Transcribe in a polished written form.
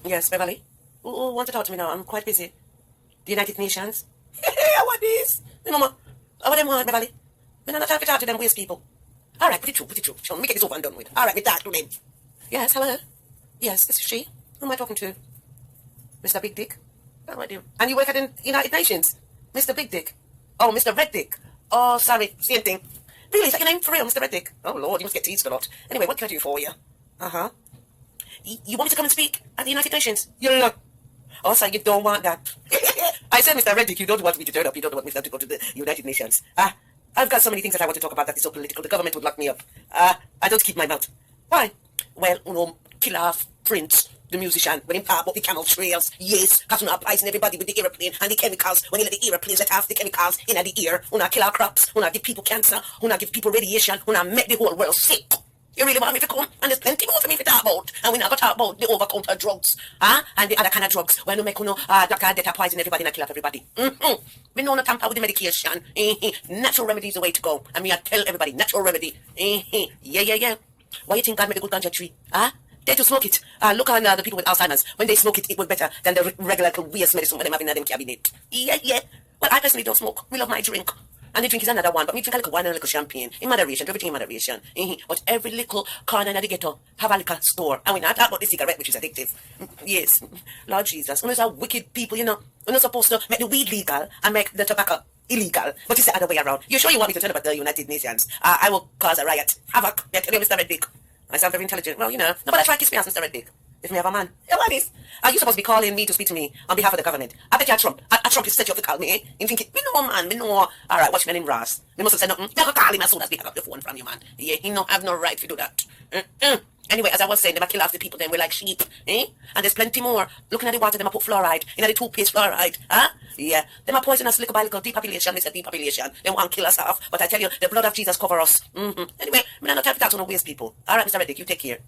Yes, Beverly. Who want to talk to me now? I'm quite busy. The United Nations. I want this. Me mama. What them want, Beverly? Me not have to talk to them waste people. All right, put it through. Show me, make it over and done with. All right, me talk to them. Yes, hello. Yes, this is she. Who am I talking to? Mr. Big Dick. How are you? And you work at the United Nations? Mr. Big Dick. Oh, Mr. Red Dick. Oh, sorry, same thing. Really, is that your name for real, Mr. Red Dick? Oh, Lord, you must get teased a lot. Anyway, what can I do for you? Uh-huh. You want me to come and speak at the United Nations? You're not. Oh, sorry, you don't want that. I said, Mr. Reddick, you don't want me to turn up. You don't want me to go to the United Nations. I've got so many things that I want to talk about that is so political. The government would lock me up. I don't keep my mouth. Why? Well, kill off Prince, the musician, when he talk about the camel trails. Yes, because we're not poison everybody with the airplane and the chemicals. When you let the airplanes let off the chemicals in the air, we're not kill our crops, we're not give people cancer, we're not give people radiation, we're not make the whole world sick. You really want me to come? And there's plenty more for me to talk about. And we're not going to talk about the over-counter drugs. And the other kind of drugs. When we make doctor that poison everybody and kill off everybody. We know not tamper with the medication. Natural remedy is the way to go. And me I tell everybody, natural remedy. Yeah. Why you think God made a good ganja tree? They to smoke it. Look on the people with Alzheimer's. When they smoke it, it was better than the regular waste medicine when they have in them cabinet. Yeah. Well, I personally don't smoke. We love my drink. And the drink is another one, but we drink a little wine and a little champagne. In moderation, everything in moderation. But every little corner in the ghetto have a liquor store. And we're not talking about the cigarette, which is addictive. Yes. Lord Jesus. When there's wicked people, we're not supposed to make the weed legal and make the tobacco illegal. But it's the other way around. You sure you want me to turn up at the United Nations? I will cause a riot. Havoc. I tell you, Mr. Red Dick. I sound very intelligent. Well, nobody try to kiss me as Mr. Red Dick. If me have a man. What is? Are you supposed to be calling me to speak to me on behalf of the government? I bet you Trump. Trump is set you up to call me, eh? You think me know, man, me know. All right, watch me name Ross. Me must have said nothing. You can call him as soon as we hang up the phone from you, man. Yeah, he no have no right to do that. Anyway, as I was saying, they might kill off the people then we're like sheep, eh? And there's plenty more. Looking at the water, they might put fluoride. The toothpaste fluoride, Yeah. They might poison us little by little. Depopulation, they said depopulation. They want to kill us off. But I tell you, the blood of Jesus cover us. Anyway, me not have to talk to no waste people. All right, Mr. Reddick, you take care.